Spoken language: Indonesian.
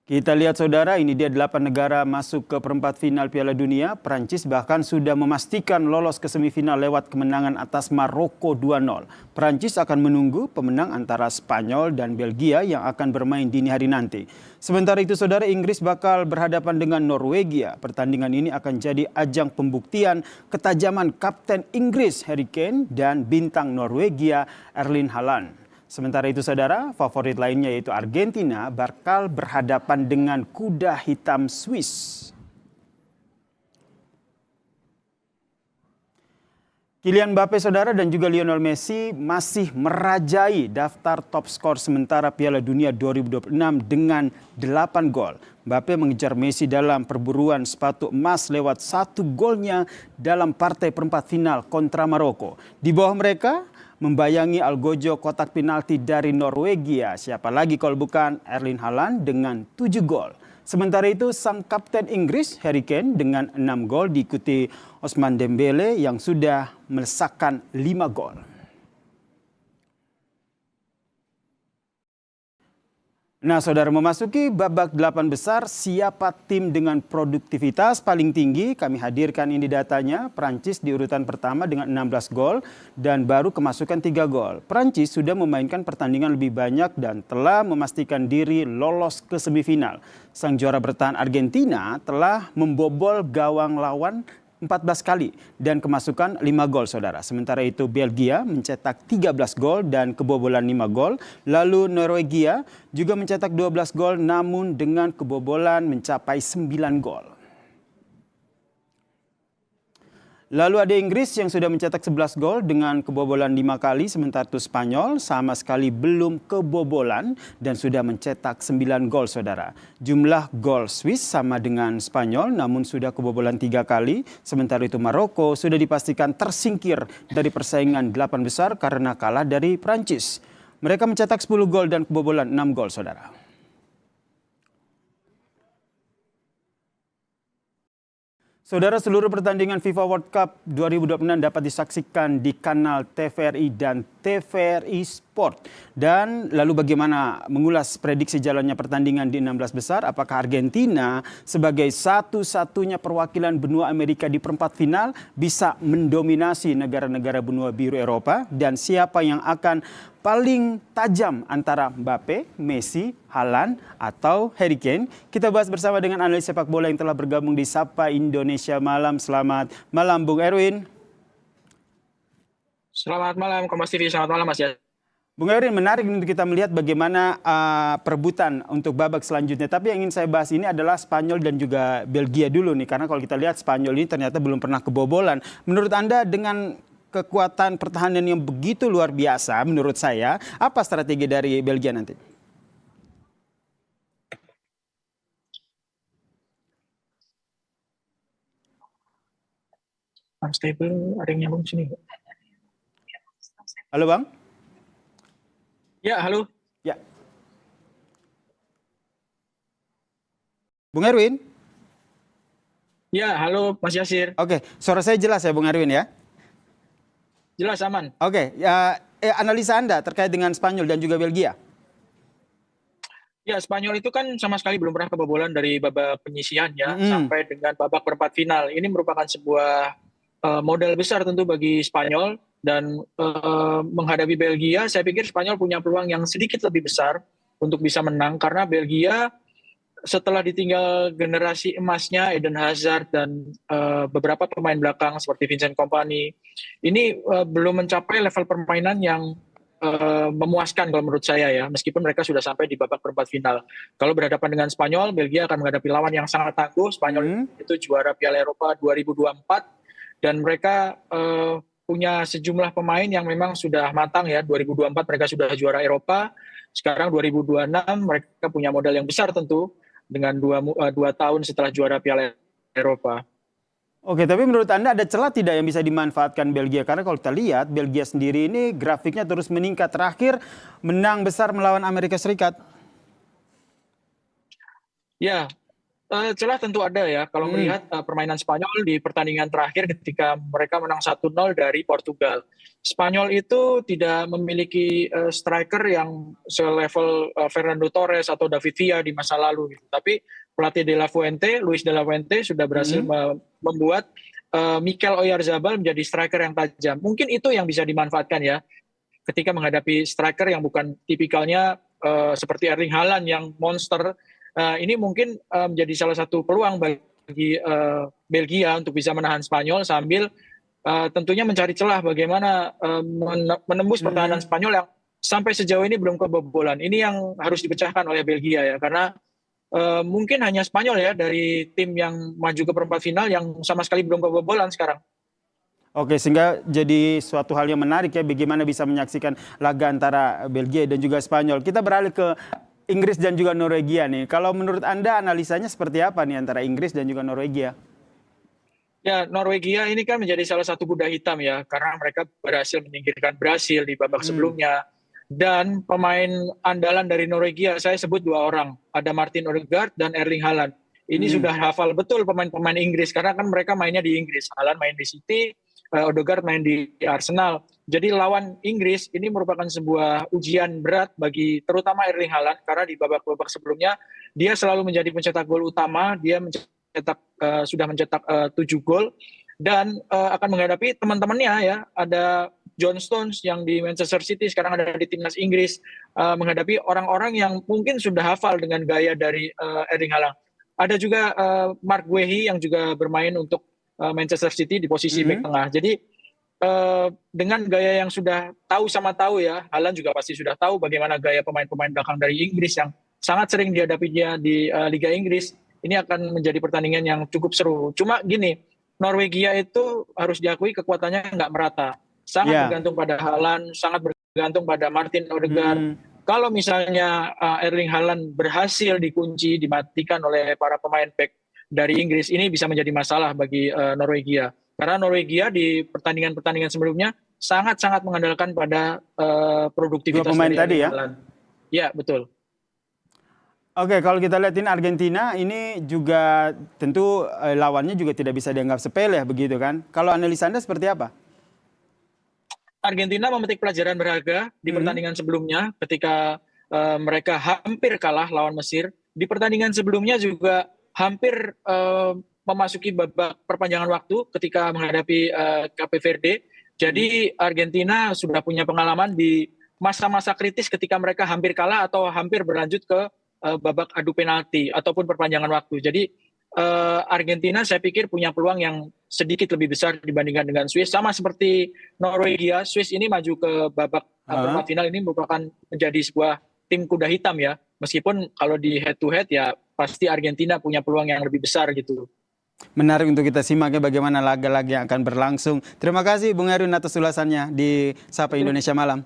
Kita lihat saudara, ini dia 8 negara masuk ke perempat final Piala Dunia. Prancis bahkan sudah memastikan lolos ke semifinal lewat kemenangan atas Maroko 2-0. Prancis akan menunggu pemenang antara Spanyol dan Belgia yang akan bermain dini hari nanti. Sementara itu saudara, Inggris bakal berhadapan dengan Norwegia. Pertandingan ini akan jadi ajang pembuktian ketajaman Kapten Inggris Harry Kane dan bintang Norwegia Erling Haaland. Sementara itu saudara, favorit lainnya yaitu Argentina bakal berhadapan dengan kuda hitam Swiss. Kylian Mbappe saudara dan juga Lionel Messi masih merajai daftar top skor sementara Piala Dunia 2026 dengan 8 gol. Mbappe mengejar Messi dalam perburuan sepatu emas lewat 1 golnya dalam partai perempat final kontra Maroko. Di bawah mereka membayangi algojo kotak penalti dari Norwegia. Siapa lagi kalau bukan Erling Haaland dengan 7 gol. Sementara itu sang kapten Inggris Harry Kane dengan 6 gol diikuti Ousmane Dembele yang sudah melesakkan 5 gol. Nah saudara, memasuki babak 8 besar, siapa tim dengan produktivitas paling tinggi? Kami hadirkan ini datanya. Prancis di urutan pertama dengan 16 gol dan baru kemasukan 3 gol. Prancis sudah memainkan pertandingan lebih banyak dan telah memastikan diri lolos ke semifinal. Sang juara bertahan Argentina telah membobol gawang lawan 14 kali dan kemasukan 5 gol saudara. Sementara itu Belgia mencetak 13 gol dan kebobolan 5 gol. Lalu Norwegia juga mencetak 12 gol namun dengan kebobolan mencapai 9 gol. Lalu ada Inggris yang sudah mencetak 11 gol dengan kebobolan 5 kali. Sementara itu Spanyol sama sekali belum kebobolan dan sudah mencetak 9 gol saudara. Jumlah gol Swiss sama dengan Spanyol namun sudah kebobolan 3 kali. Sementara itu Maroko sudah dipastikan tersingkir dari persaingan 8 besar karena kalah dari Prancis. Mereka mencetak 10 gol dan kebobolan 6 gol saudara. Saudara, seluruh pertandingan FIFA World Cup 2026 dapat disaksikan di kanal TVRI dan TVRI Sport. Dan lalu bagaimana mengulas prediksi jalannya pertandingan di 16 besar? Apakah Argentina sebagai satu-satunya perwakilan benua Amerika di perempat final bisa mendominasi negara-negara benua biru Eropa? Dan siapa yang akan paling tajam antara Mbappe, Messi, Haaland, atau Harry Kane? Kita bahas bersama dengan analis sepak bola yang telah bergabung di Sapa Indonesia Malam. Selamat malam Bung Erwin. Selamat malam Kompas TV, selamat malam Mas ya. Bung Erwin, menarik untuk kita melihat bagaimana perebutan untuk babak selanjutnya. Tapi yang ingin saya bahas ini adalah Spanyol dan juga Belgia dulu nih. Karena kalau kita lihat Spanyol ini ternyata belum pernah kebobolan. Menurut Anda dengan kekuatan pertahanan yang begitu luar biasa menurut saya, apa strategi dari Belgia nanti? Unstable, ada yang nyambung sini. Halo Bang? Ya, halo. Ya. Bung Erwin? Ya, halo Mas Yasir. Oke, suara saya jelas ya Bung Erwin ya? Jelas, aman. Oke, analisa Anda terkait dengan Spanyol dan juga Belgia. Ya, Spanyol itu kan sama sekali belum pernah kebobolan dari babak penyisian ya, sampai dengan babak perempat final. Ini merupakan sebuah modal besar tentu bagi Spanyol. Dan menghadapi Belgia, saya pikir Spanyol punya peluang yang sedikit lebih besar untuk bisa menang. Karena Belgia setelah ditinggal generasi emasnya Eden Hazard dan beberapa pemain belakang seperti Vincent Kompany, ini belum mencapai level permainan yang memuaskan kalau menurut saya ya, meskipun mereka sudah sampai di babak perempat final. Kalau berhadapan dengan Spanyol, Belgia akan menghadapi lawan yang sangat tangguh. Spanyol itu juara Piala Eropa 2024 dan mereka punya sejumlah pemain yang memang sudah matang ya. 2024 mereka sudah juara Eropa, sekarang 2026 mereka punya modal yang besar tentu dengan dua tahun setelah juara Piala Eropa. Oke, tapi menurut Anda ada celah tidak yang bisa dimanfaatkan Belgia? Karena kalau kita lihat Belgia sendiri ini grafiknya terus meningkat. Terakhir menang besar melawan Amerika Serikat. Ya, Celah tentu ada ya, kalau melihat permainan Spanyol di pertandingan terakhir ketika mereka menang 1-0 dari Portugal. Spanyol itu tidak memiliki striker yang selevel Fernando Torres atau David Villa di masa lalu gitu. Tapi pelatih Luis de la Fuente sudah berhasil membuat Mikel Oyarzabal menjadi striker yang tajam. Mungkin itu yang bisa dimanfaatkan ya ketika menghadapi striker yang bukan tipikalnya seperti Erling Haaland yang monster. Ini mungkin menjadi salah satu peluang bagi Belgia untuk bisa menahan Spanyol sambil tentunya mencari celah bagaimana menembus pertahanan Spanyol yang sampai sejauh ini belum kebobolan. Ini yang harus dipecahkan oleh Belgia ya, karena mungkin hanya Spanyol ya dari tim yang maju ke perempat final yang sama sekali belum kebobolan sekarang. Oke, sehingga jadi suatu hal yang menarik ya bagaimana bisa menyaksikan laga antara Belgia dan juga Spanyol. Kita beralih ke Inggris dan juga Norwegia nih. Kalau menurut Anda analisanya seperti apa nih antara Inggris dan juga Norwegia? Ya, Norwegia ini kan menjadi salah satu kuda hitam ya, karena mereka berhasil menyingkirkan Brasil di babak sebelumnya. Dan pemain andalan dari Norwegia, saya sebut 2 orang. Ada Martin Odegaard dan Erling Haaland. Ini sudah hafal betul pemain-pemain Inggris, karena kan mereka mainnya di Inggris. Haaland main di City, Odegaard main di Arsenal. Jadi lawan Inggris ini merupakan sebuah ujian berat bagi terutama Erling Haaland, karena di babak-babak sebelumnya dia selalu menjadi pencetak gol utama. Dia sudah mencetak 7 gol dan akan menghadapi teman-temannya ya, ada John Stones yang di Manchester City sekarang ada di timnas Inggris, menghadapi orang-orang yang mungkin sudah hafal dengan gaya dari Erling Haaland. Ada juga Mark Guehi yang juga bermain untuk Manchester City di posisi bek tengah. Jadi dengan gaya yang sudah tahu sama tahu ya, Haaland juga pasti sudah tahu bagaimana gaya pemain-pemain belakang dari Inggris yang sangat sering dihadapinya di Liga Inggris. Ini akan menjadi pertandingan yang cukup seru. Cuma gini, Norwegia itu harus diakui kekuatannya nggak merata. Sangat bergantung pada Haaland, sangat bergantung pada Martin Odegaard. Kalau misalnya Erling Haaland berhasil dikunci, dimatikan oleh para pemain back dari Inggris, ini bisa menjadi masalah bagi Norwegia. Karena Norwegia di pertandingan-pertandingan sebelumnya sangat-sangat mengandalkan pada produktivitas pemain dari tadi ya? Haaland. Ya, betul. Oke, kalau kita lihatin Argentina ini juga tentu lawannya juga tidak bisa dianggap sepele ya begitu kan. Kalau analisa Anda seperti apa? Argentina memetik pelajaran berharga di pertandingan sebelumnya ketika mereka hampir kalah lawan Mesir. Di pertandingan sebelumnya juga hampir memasuki babak perpanjangan waktu ketika menghadapi Cape Verde. Jadi Argentina sudah punya pengalaman di masa-masa kritis ketika mereka hampir kalah atau hampir berlanjut ke babak adu penalti ataupun perpanjangan waktu. Jadi Argentina saya pikir punya peluang yang sedikit lebih besar dibandingkan dengan Swiss. Sama seperti Norwegia, Swiss ini maju ke babak perempat final ini merupakan menjadi sebuah tim kuda hitam ya. Meskipun kalau di head to head ya pasti Argentina punya peluang yang lebih besar gitu. Menarik untuk kita simak ya bagaimana laga-laga yang akan berlangsung. Terima kasih Bung Erwin atas ulasannya di Sapa Indonesia Malam.